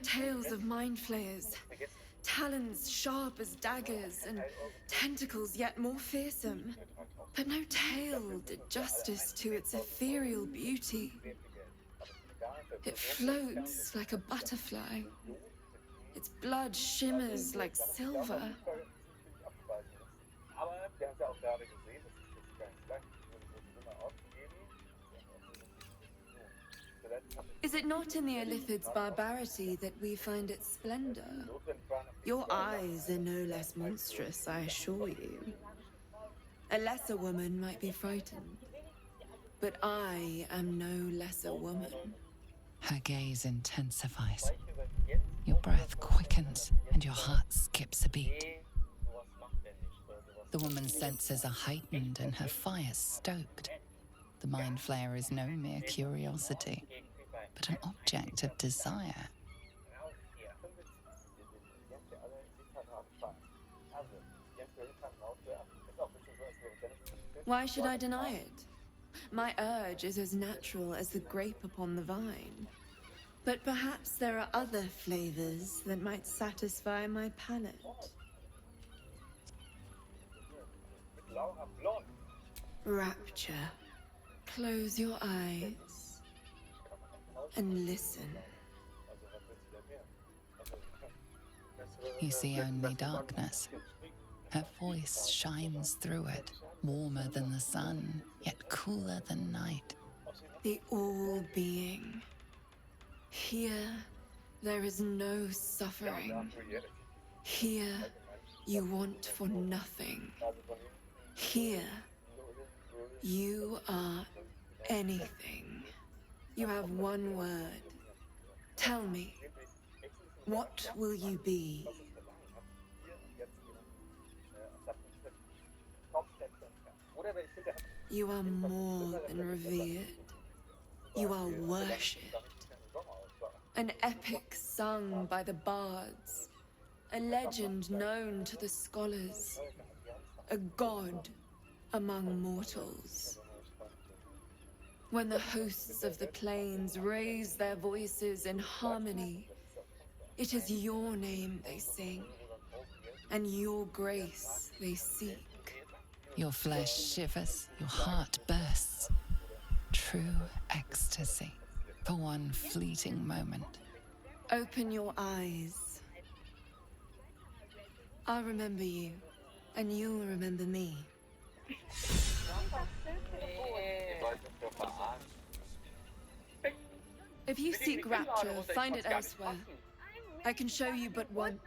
tales of mind flayers. Talons sharp as daggers, and tentacles yet more fearsome. But no tale did justice to its ethereal beauty. It floats like a butterfly. Its blood shimmers like silver. Is it not in the Illithid's barbarity that we find its splendor? Your eyes are no less monstrous, I assure you. A lesser woman might be frightened, but I am no lesser woman. Her gaze intensifies. Your breath quickens and your heart skips a beat. The woman's senses are heightened and her fire stoked. The mind flayer is no mere curiosity, but an object of desire. Why should I deny it? My urge is as natural as the grape upon the vine. But perhaps there are other flavors that might satisfy my palate. Rapture. Close your eyes and listen. You see only darkness. Her voice shines through it, warmer than the sun, yet cooler than night. The all-being. Here, there is no suffering. Here, you want for nothing. Here, you are anything. You have one word. Tell me, what will you be? You are more than revered. You are worshipped. An epic sung by the bards. A legend known to the scholars. A god among mortals. When the hosts of the plains raise their voices in harmony, it is your name they sing, and your grace they seek. Your flesh shivers, your heart bursts. True ecstasy, for one fleeting moment. Open your eyes. I'll remember you, and you'll remember me. If you seek rapture, find it elsewhere. I can show you but once.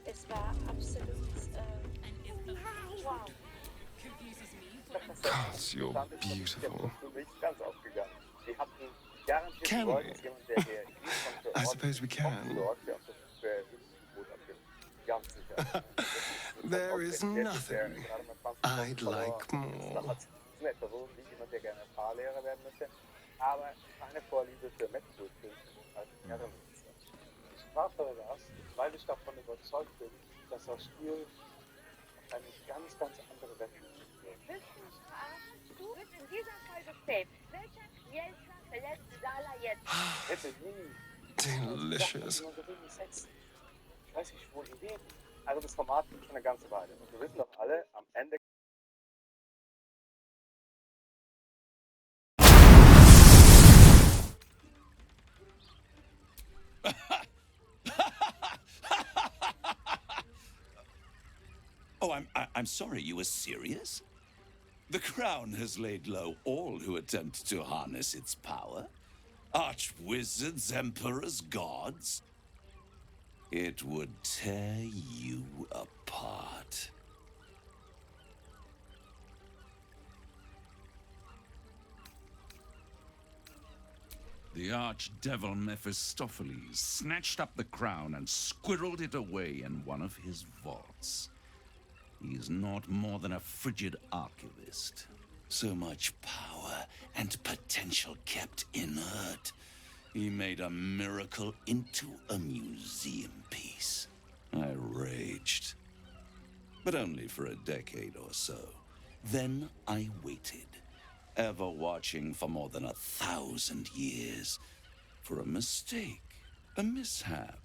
Es war absolut wow. Gods, you're beautiful. Can we? I suppose we can. There is nothing I'd like more. Weil ich davon überzeugt bin, dass das Spiel eine ganz, ganz andere Welt ist. Du bist in dieser Folge safe. Welcher Jelzer verlässt Sala jetzt? Hätte nie. Delicious. Ich weiß nicht, wo die leben. Also das Format gibt schon eine ganze Weile. Und wir wissen doch alle, am Ende Oh, I'm sorry, you were serious? The crown has laid low all who attempt to harness its power. Archwizards, emperors, gods. It would tear you apart. The archdevil Mephistopheles snatched up the crown and squirreled it away in one of his vaults. He is not more than a frigid archivist. So much power and potential kept inert. He made a miracle into a museum piece. I raged. But only for a decade or so. Then I waited. ever watching for more than 1,000 years, for a mistake, a mishap,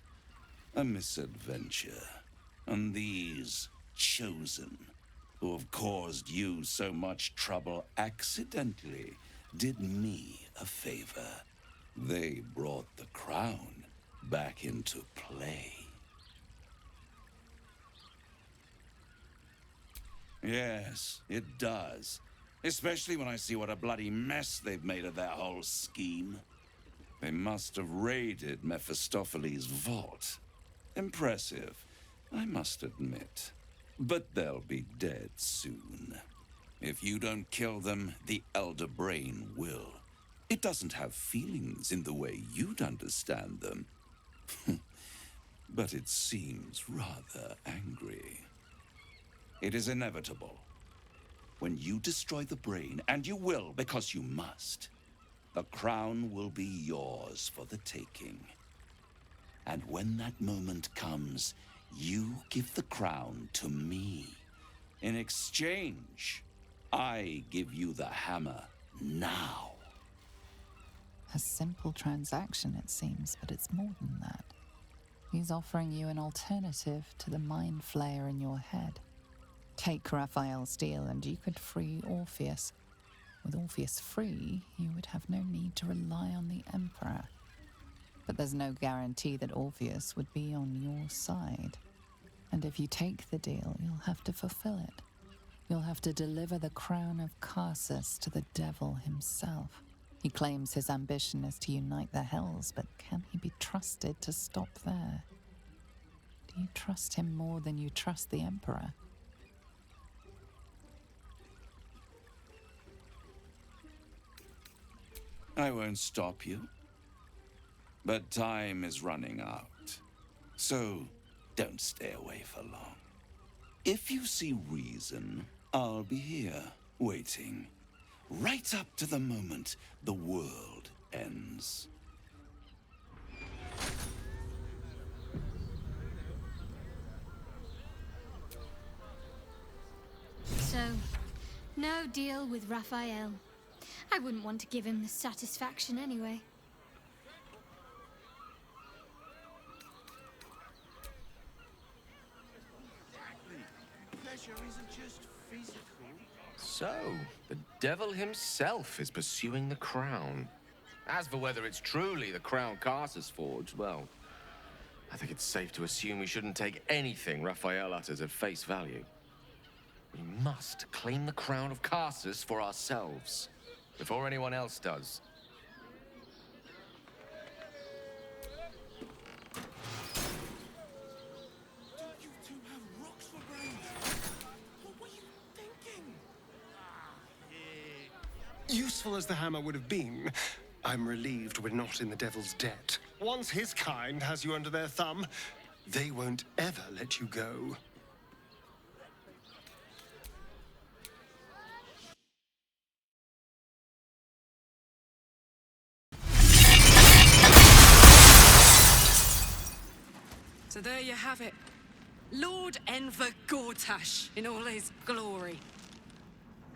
a misadventure. And these chosen, who have caused you so much trouble accidentally, did me a favor. They brought the crown back into play. Yes, it does. Especially when I see what a bloody mess they've made of their whole scheme. They must have raided Mephistopheles' vault. Impressive, I must admit. But they'll be dead soon. If you don't kill them, the Elder Brain will. It doesn't have feelings in the way you'd understand them. But it seems rather angry. It is inevitable. When you destroy the brain, and you will because you must, the crown will be yours for the taking. And when that moment comes, you give the crown to me. In exchange, I give you the hammer now. A simple transaction, it seems, but it's more than that. He's offering you an alternative to the mind flayer in your head. Take Raphael's deal and you could free Orpheus. With Orpheus free, you would have no need to rely on the Emperor. But there's no guarantee that Orpheus would be on your side. And if you take the deal, you'll have to fulfill it. You'll have to deliver the crown of Carsus to the devil himself. He claims his ambition is to unite the Hells, but can he be trusted to stop there? Do you trust him more than you trust the Emperor? I won't stop you. But time is running out. So don't stay away for long. If you see reason, I'll be here, waiting. Right up to the moment the world ends. So, no deal with Raphael. I wouldn't want to give him the satisfaction anyway. Pleasure isn't just physical. So, the devil himself is pursuing the crown. As for whether it's truly the crown Carsus forged, well, I think it's safe to assume we shouldn't take anything Raphael utters at face value. We must claim the crown of Carsus for ourselves, before anyone else does. Don't you two have rocks for brains? What were you thinking? Useful as the hammer would have been, I'm relieved we're not in the devil's debt. Once his kind has you under their thumb, they won't ever let you go. So there you have it. Lord Enver Gortash in all his glory.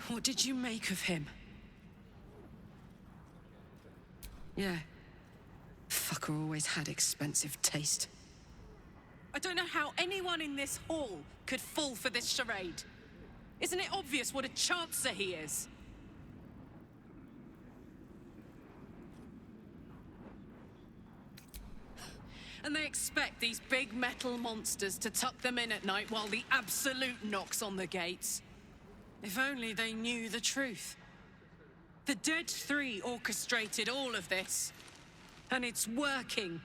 What did you make of him? Yeah. Fucker always had expensive taste. I don't know how anyone in this hall could fall for this charade. Isn't it obvious what a chancer he is? And they expect these big metal monsters to tuck them in at night while the Absolute knocks on the gates. If only they knew the truth. The Dead Three orchestrated all of this. And it's working.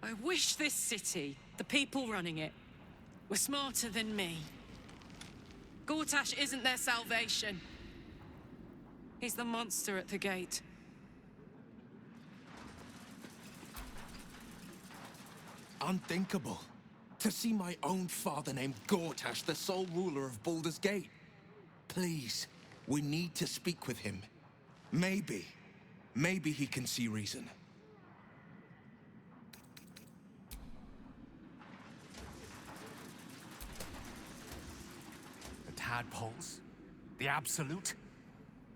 I wish this city, the people running it, were smarter than me. Gortash isn't their salvation. He's the monster at the gate. Unthinkable. To see my own father named Gortash, the sole ruler of Baldur's Gate. Please, we need to speak with him. Maybe he can see reason. The tadpoles? The Absolute?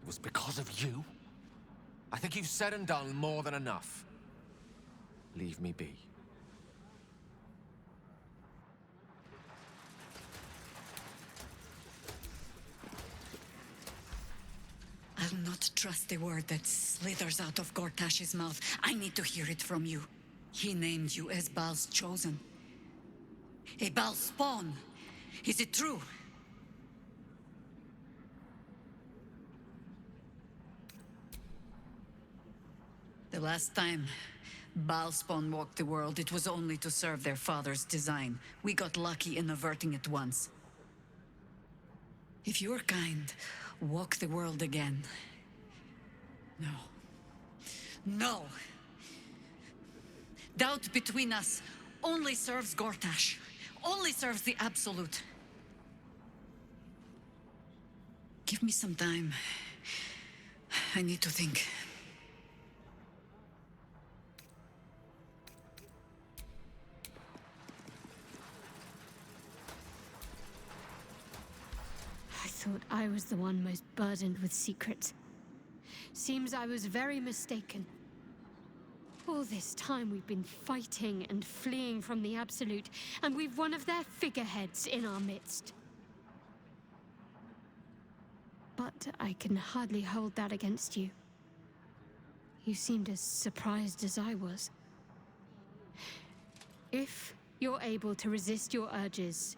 was because of you? I think you've said and done more than enough. Leave me be. I'll not trust the word that slithers out of Gortash's mouth. I need to hear it from you. He named you as Baal's chosen. A Baal spawn. Is it true? The last time Baal spawn walked the world, it was only to serve their father's design. We got lucky in averting it once. If your kind walk the world again... No. No! Doubt between us only serves Gortash. Only serves the Absolute. Give me some time. I need to think. I thought I was the one most burdened with secrets. Seems I was very mistaken. All this time we've been fighting and fleeing from the Absolute, and we've one of their figureheads in our midst. But I can hardly hold that against you. You seemed as surprised as I was. If you're able to resist your urges,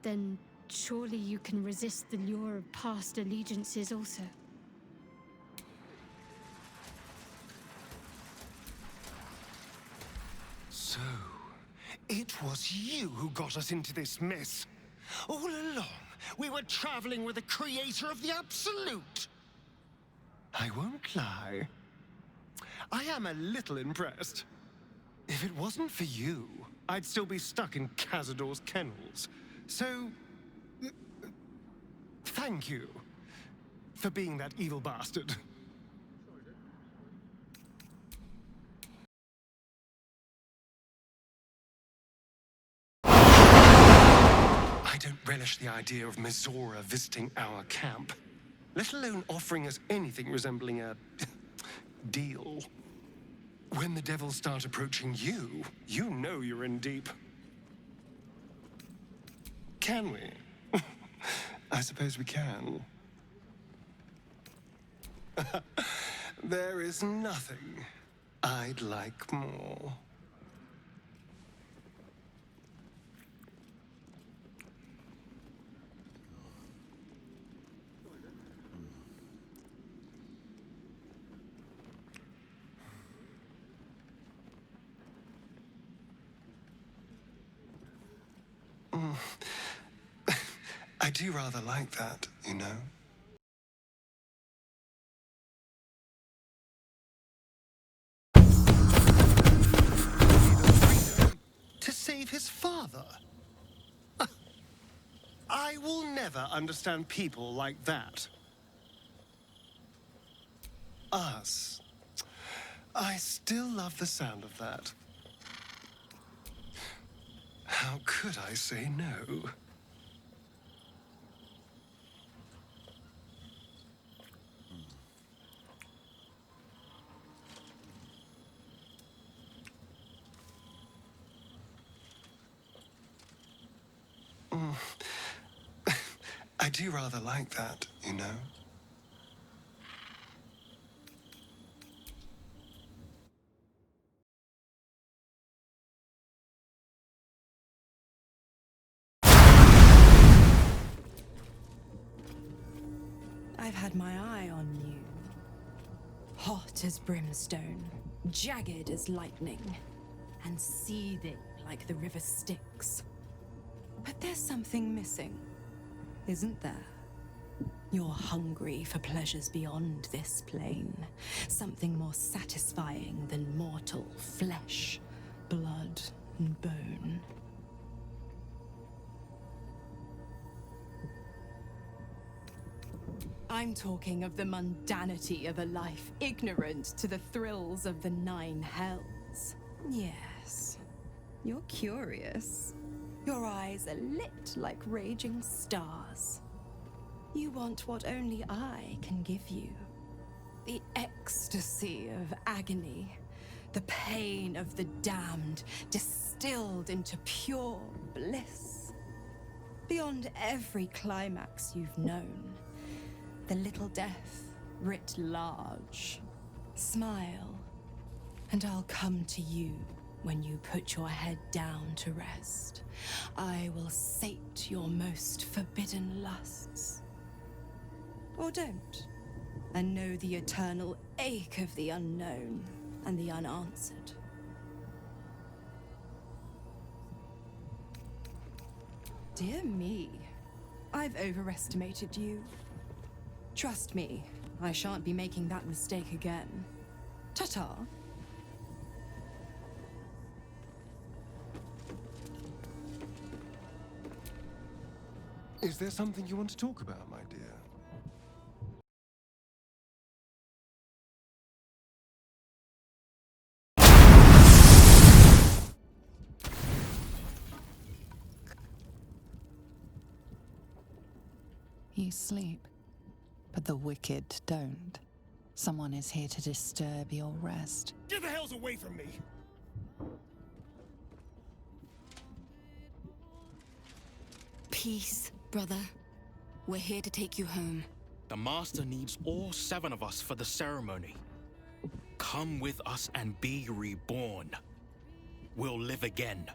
then surely you can resist the lure of past allegiances also. So, it was you who got us into this mess. All along, we were traveling with the creator of the Absolute. I won't lie. I am a little impressed. If it wasn't for you, I'd still be stuck in Cazador's kennels. So, thank you for being that evil bastard. I don't relish the idea of Mizora visiting our camp, let alone offering us anything resembling a deal. When the devils start approaching you, you know you're in deep. Can we? I suppose we can. There is nothing I'd like more. I do rather like that, you know? To save his father? I will never understand people like that. Us. I still love the sound of that. How could I say no? I do rather like that, you know? I've had my eye on you. Hot as brimstone, jagged as lightning, and seething like the river Styx. But there's something missing, isn't there? You're hungry for pleasures beyond this plane. Something more satisfying than mortal flesh, blood, and bone. I'm talking of the mundanity of a life ignorant to the thrills of the 9 hells. Yes, you're curious. Your eyes are lit like raging stars. You want what only I can give you. The ecstasy of agony, the pain of the damned, distilled into pure bliss. Beyond every climax you've known, the little death writ large. Smile, and I'll come to you when you put your head down to rest. I will sate your most forbidden lusts. Or don't, and know the eternal ache of the unknown and the unanswered. Dear me, I've overestimated you. Trust me, I shan't be making that mistake again. Ta-ta. Is there something you want to talk about, my dear? You sleep, but the wicked don't. Someone is here to disturb your rest. Get the hells away from me! Peace, brother. We're here to take you home. The Master needs all 7 of us for the ceremony. Come with us and be reborn. We'll live again.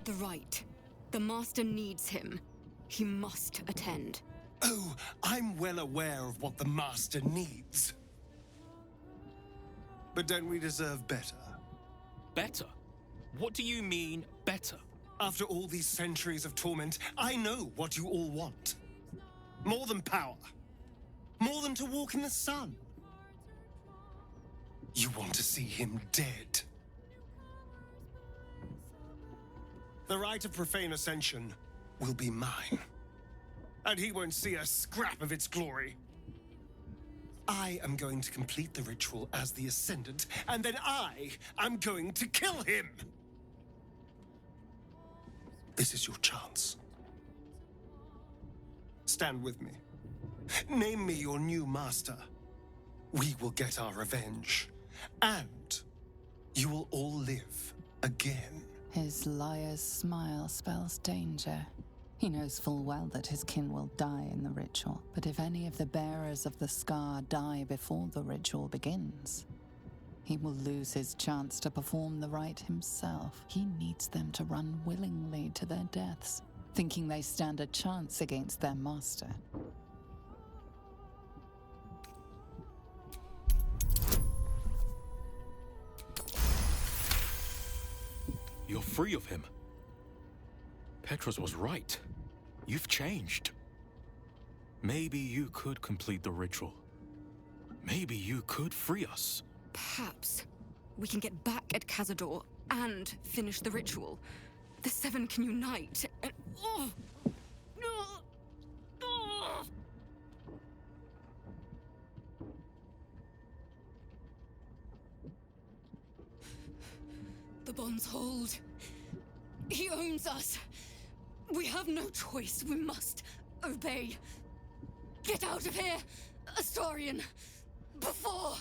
The right. The Master needs him. He must attend. Oh, I'm well aware of what the Master needs. But don't we deserve better? Better? What do you mean, better? After all these centuries of torment, I know what you all want. More than power. More than to walk in the sun. You want to see him dead. The right of profane ascension will be mine. And he won't see a scrap of its glory. I am going to complete the ritual as the Ascendant, and then I am going to kill him! This is your chance. Stand with me. Name me your new master. We will get our revenge. And you will all live again. His liar's smile spells danger. He knows full well that his kin will die in the ritual, but if any of the bearers of the scar die before the ritual begins, he will lose his chance to perform the rite himself. He needs them to run willingly to their deaths, thinking they stand a chance against their master. You're free of him. Petros was right. You've changed. Maybe you could complete the ritual. Maybe you could free us. Perhaps we can get back at Cazador and finish the ritual. The 7 can unite and... The bonds hold. He owns us. We have no choice. We must obey. Get out of here, Astarion, before...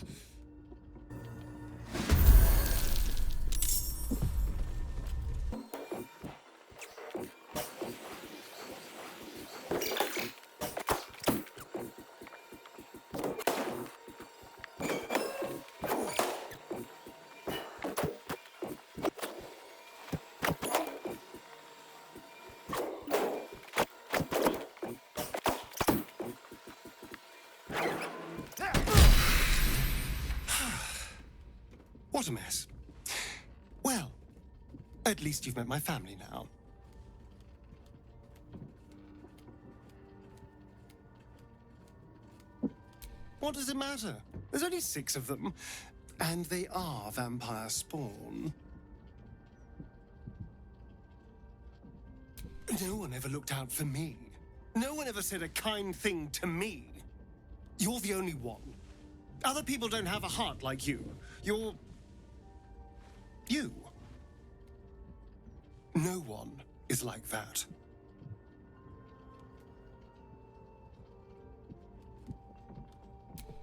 What a mess. Well, at least you've met my family now. What does it matter? There's only 6 of them, and they are vampire spawn. No one ever looked out for me. No one ever said a kind thing to me. You're the only one. Other people don't have a heart like you. You're... you. No one is like that.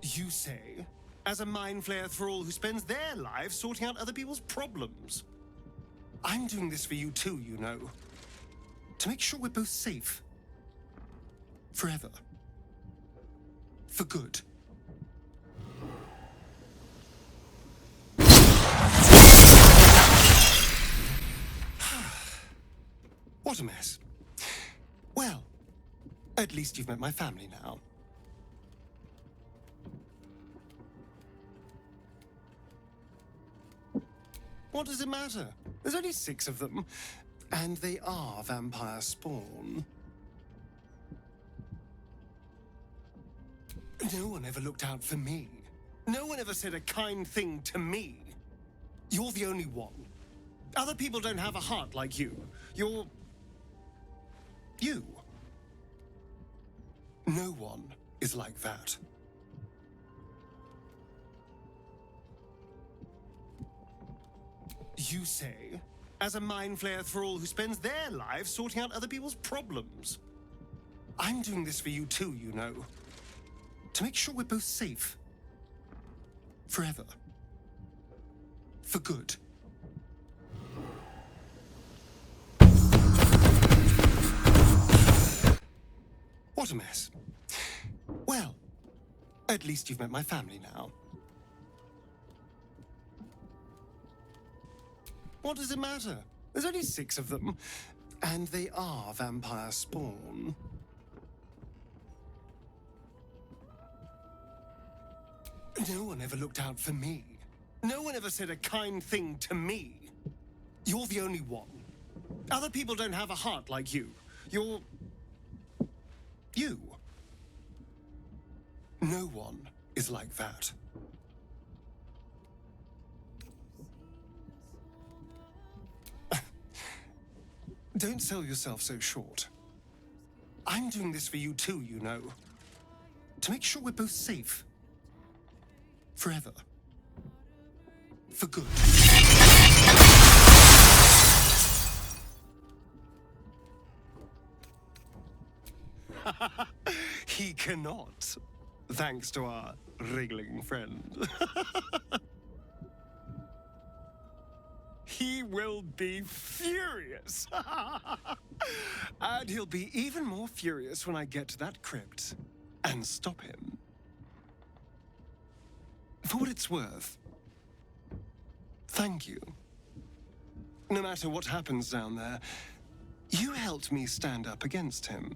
You say, as a mind flayer thrall who spends their lives sorting out other people's problems. I'm doing this for you too, you know. To make sure we're both safe. Forever. For good. What a mess. Well, at least you've met my family now. What does it matter? There's only 6 of them, and they are vampire spawn. No one ever looked out for me. No one ever said a kind thing to me. You're the only one. Other people don't have a heart like you. You're... you. No one is like that. You say, as a mind flayer thrall who spends their lives sorting out other people's problems. I'm doing this for you too, you know. To make sure we're both safe. Forever. For good. What a mess. Well, at least you've met my family now. What does it matter? There's only 6 of them, and they are vampire spawn. No one ever looked out for me. No one ever said a kind thing to me. You're the only one. Other people don't have a heart like you. You're... you. No one is like that. Don't sell yourself so short. I'm doing this for you too, you know. To make sure we're both safe. Forever. For good. He cannot, thanks to our wriggling friend. He will be furious. And he'll be even more furious when I get to that crypt and stop him. For what it's worth, thank you. No matter what happens down there, you helped me stand up against him.